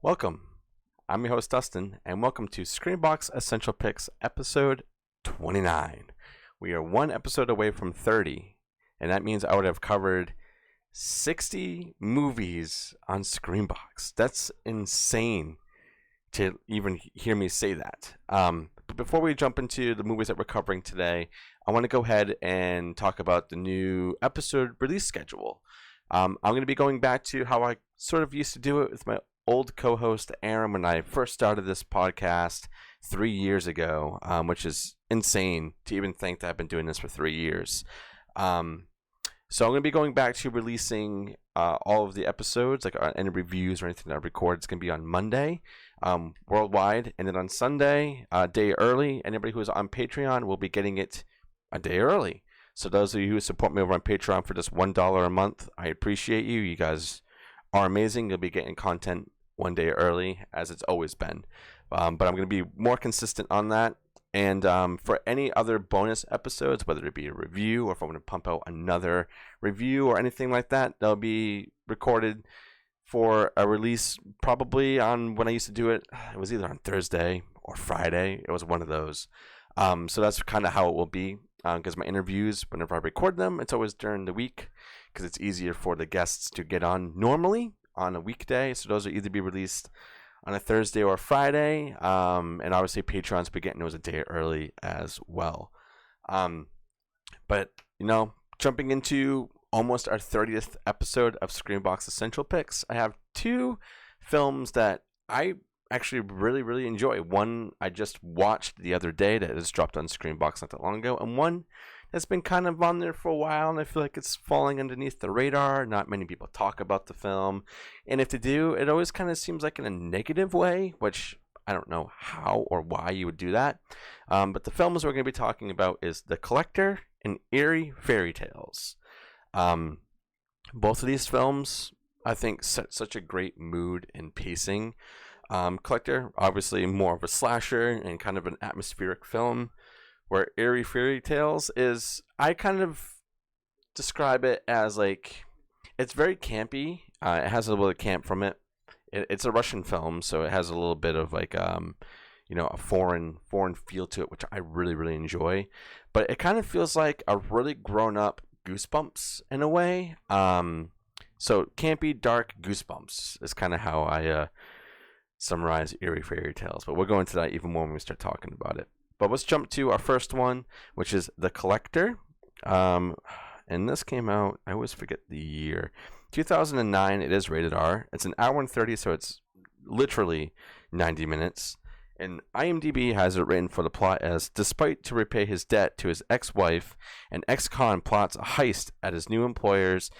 Welcome. I'm your host, Dustin, and welcome to SCREAMBOX Essential Picks, episode 29. We are one episode away from 30, and that means I would have covered 60 movies on SCREAMBOX. That's insane to even hear me say that. But before we jump into the movies that we're covering today, I want to go ahead and talk about the new episode release schedule. I'm going to be going back to how I sort of used to do it with my old co-host Aaron when I first started this podcast 3 years ago, which is insane to even think that I've been doing this for 3 years. So I'm going to be going back to releasing all of the episodes, like any reviews or anything that I record. It's going to be on Monday, worldwide, and then on Sunday, a day early. Anybody who is on Patreon will be getting it a day early. So those of you who support me over on Patreon for just $1 a month, I appreciate you. You guys are amazing. You'll be getting content one day early, as it's always been. But I'm going to be more consistent on that. And for any other bonus episodes, whether it be a review or if I want to pump out another review or anything like that, they'll be recorded for a release probably on when I used to do it. It was either on Thursday or Friday. It was one of those. So that's kind of how it will be. Because my interviews, whenever I record them, it's always during the week because it's easier for the guests to get on normally on a weekday. So those will either be released on a Thursday or a Friday. And obviously Patreon's be getting those a day early as well. But, jumping into almost our 30th episode of SCREAMBOX Essential Picks, I have two films that I actually really enjoy. One I just watched the other day that has dropped on SCREAMBOX not that long ago, and one that's been kind of on there for a while, and I feel like it's falling underneath the radar. Not many people talk about the film, and if they do, it always kind of seems like in a negative way, which I don't know how or why you would do that. But the films we're going to be talking about is The Collector and Eerie Fairy Tales. Both of these films, I think, set such a great mood and pacing. Collector, obviously more of a slasher and kind of an atmospheric film, where Eerie Fairy Tales is, I kind of describe it as like, it's very campy. It has a little bit of camp from it. It's a Russian film, so it has a little bit of like, a foreign feel to it, which I really enjoy. But it kind of feels like a really grown up Goosebumps in a way. So campy, dark Goosebumps is kind of how I summarize Eerie Fairy Tales, but we'll go into that even more when we start talking about it. But let's jump to our first one, which is The Collector. And this came out, I always forget the year, 2009. It is rated R. It's an hour and 30, so it's literally 90 minutes. And IMDb has it written for the plot as, despite to repay his debt to his ex-wife, an ex-con plots a heist at his new employer's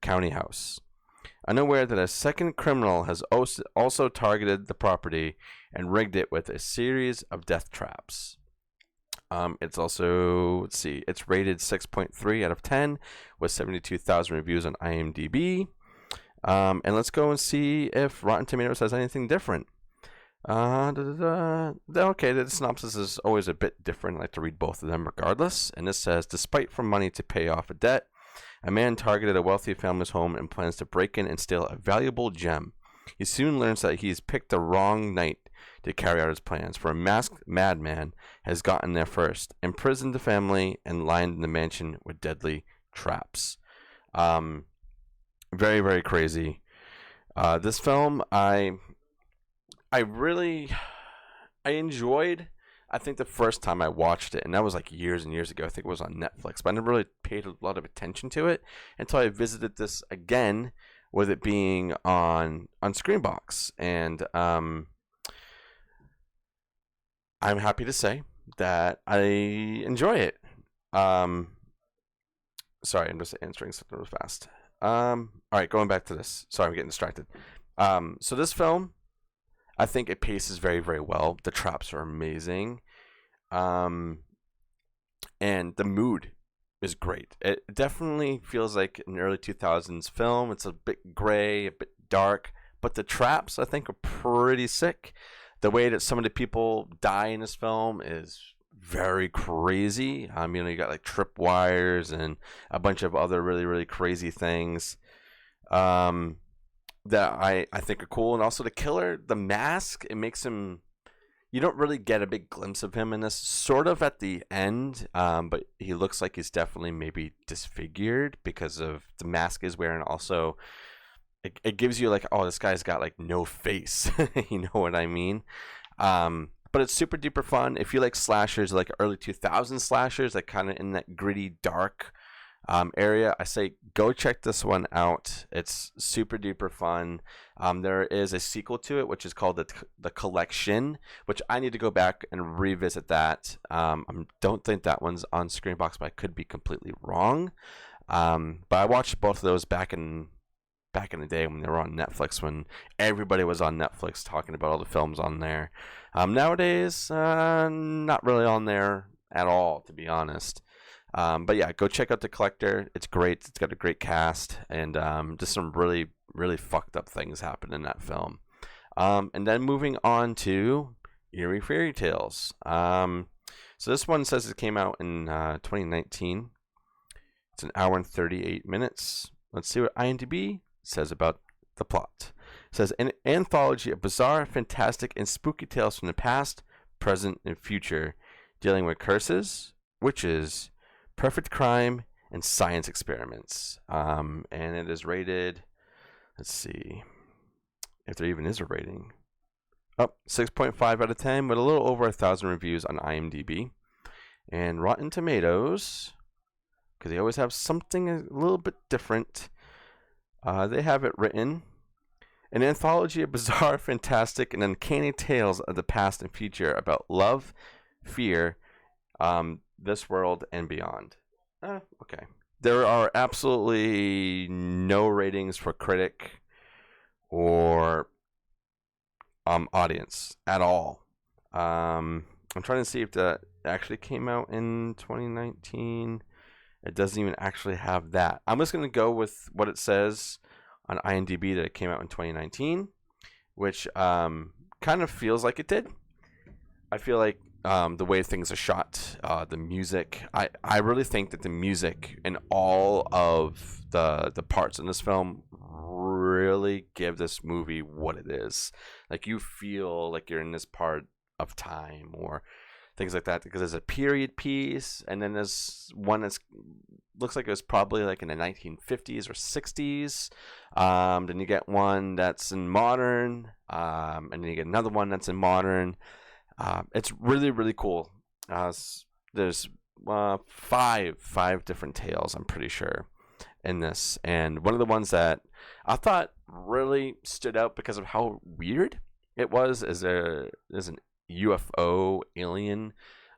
county house, unaware that a second criminal has also targeted the property and rigged it with a series of death traps. It's also, it's rated 6.3 out of 10 with 72,000 reviews on IMDb. And let's go and see if Rotten Tomatoes has anything different. Okay, the synopsis is always a bit different. I like to read both of them regardless. And this says, despite from money to pay off a debt, a man targeted a wealthy family's home and plans to break in and steal a valuable gem. He soon learns that he's picked the wrong night to carry out his plans, for a masked madman has gotten there first, imprisoned the family, and lined the mansion with deadly traps. Very crazy. This film, I enjoyed. I think the first time I watched it, and that was like years and years ago, I think it was on Netflix, but I never really paid a lot of attention to it until I visited this again, with it being on SCREAMBOX. And I'm happy to say that I enjoy it. Sorry, I'm just answering something real fast. All right, going back to this. Sorry, I'm getting distracted. So this film, I think it paces very well. The traps are amazing. And the mood is great. It definitely feels like an early 2000s film. It's a bit gray, a bit dark, but the traps, I think, are pretty sick. The way that some of the people die in this film is very crazy. You got like tripwires and a bunch of other really crazy things. that I think are cool. And also the killer, the mask, it makes him, you don't really get a big glimpse of him in this, sort of at the end, but he looks like he's definitely maybe disfigured because of the mask he's wearing. Also, it gives you like, oh, this guy's got like no face. You know what I mean? But it's super duper fun. If you like slashers, like early 2000s slashers, like kind of in that gritty, dark area, I say go check this one out. It's super duper fun. There is a sequel to it, which is called the Collection, which I need to go back and revisit that. I don't think that one's on SCREAMBOX, but I could be completely wrong. But I watched both of those back in the day when they were on Netflix, when everybody was on Netflix talking about all the films on there. Nowadays, not really on there at all, to be honest. But yeah, go check out The Collector. It's great. It's got a great cast, and just some really, really fucked up things happen in that film. And then moving on to Eerie Fairy Tales. So this one says it came out in 2019. It's an hour and 38 minutes. Let's see what IMDb says about the plot. It says, an anthology of bizarre, fantastic, and spooky tales from the past, present, and future, dealing with curses, witches, perfect crime, and science experiments. And it is rated, let's see if there even is a rating. 6.5 out of 10, with a little over 1,000 reviews on IMDb. And Rotten Tomatoes, because they always have something a little bit different, they have it written, an anthology of bizarre, fantastic, and uncanny tales of the past and future about love, fear, this world, and beyond. Okay. There are absolutely no ratings for critic or audience at all. I'm trying to see if that actually came out in 2019. It doesn't even actually have that. I'm just going to go with what it says on IMDb, that it came out in 2019, which kind of feels like it did. I feel like the way things are shot, the music, I really think that the music and all of the parts in this film really give this movie what it is. Like, you feel like you're in this part of time or things like that, because there's a period piece, and then there's one that's looks like it was probably like in the 1950s or 60s. Then you get one that's in modern, and then you get another one that's in modern. It's really, really cool. There's five different tales, I'm pretty sure, in this. And one of the ones that I thought really stood out because of how weird it was is there's an UFO alien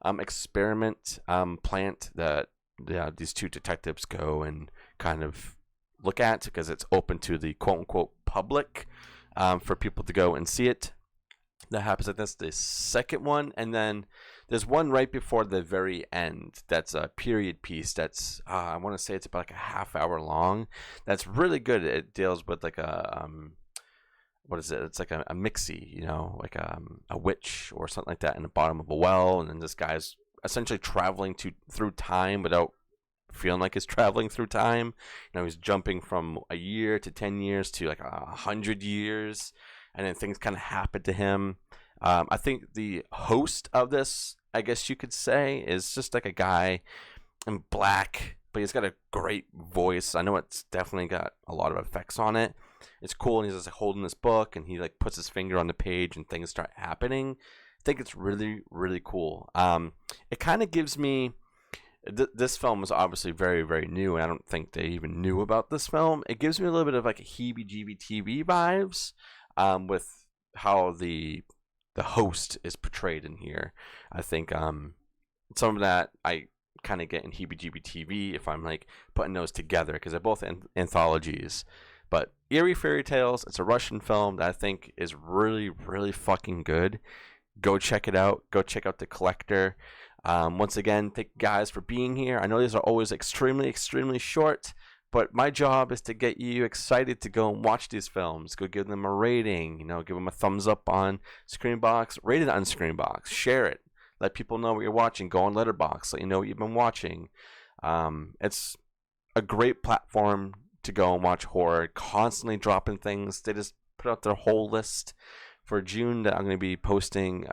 experiment plant that these two detectives go and kind of look at, because it's open to the quote-unquote public, for people to go and see it. That happens. Like, that's the second one, and then there's one right before the very end that's a period piece that's I want to say it's about like a half hour long. That's really good. It deals with like a what is it? It's like a mixie, you know, like a witch or something like that in the bottom of a well, and then this guy's essentially traveling through time without feeling like he's traveling through time. You know, he's jumping from a year to 10 years to like 100 years, and then things kind of happen to him. I think the host of this, I guess you could say, is just like a guy in black, but he's got a great voice. I know it's definitely got a lot of effects on it. It's cool, and he's just like holding this book, and he like puts his finger on the page, and things start happening. I think it's really, really cool. It kind of gives me this film is obviously very, very new, and I don't think they even knew about this film. It gives me a little bit of like a heebie-jeebie TV vibes, with how the host is portrayed in here. I think some of that I kind of get in heebie-jeebie TV if I'm like putting those together, because they're both anthologies. But Eerie Fairy Tales, it's a Russian film that I think is really, really fucking good. Go check it out. Go check out The Collector. Once again, thank you guys for being here. I know these are always extremely, extremely short, but my job is to get you excited to go and watch these films. Go give them a rating. You know, give them a thumbs up on SCREAMBOX. Rate it on SCREAMBOX. Share it. Let people know what you're watching. Go on Letterboxd. Let you know what you've been watching. It's a great platform to go and watch horror, constantly dropping things. They just put out their whole list for June that I'm going to be posting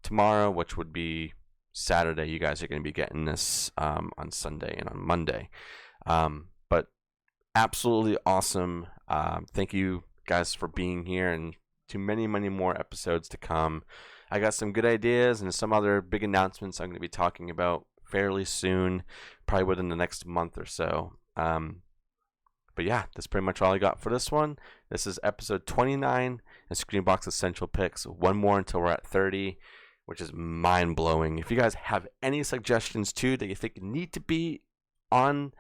tomorrow, which would be Saturday. You guys are going to be getting this on Sunday and on Monday. But absolutely awesome. Thank you guys for being here, and to many, many more episodes to come. I got some good ideas and some other big announcements I'm going to be talking about fairly soon, probably within the next month or so. But yeah, that's pretty much all I got for this one. This is episode 29 and SCREAMBOX Essential Picks. One more until we're at 30, which is mind-blowing. If you guys have any suggestions too that you think need to be on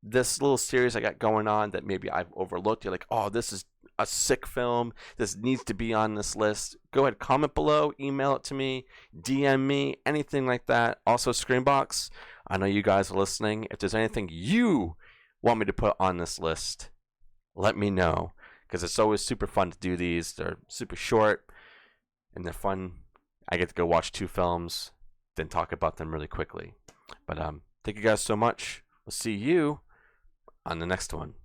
this little series I got going on that maybe I've overlooked, you're like, oh, this is a sick film, this needs to be on this list, go ahead, comment below, email it to me, DM me, anything like that. Also, SCREAMBOX, I know you guys are listening. If there's anything you want me to put on this list, let me know, because it's always super fun to do these. They're super short and they're fun. I get to go watch 2 films, then talk about them really quickly. But thank you guys so much. We'll see you on the next one.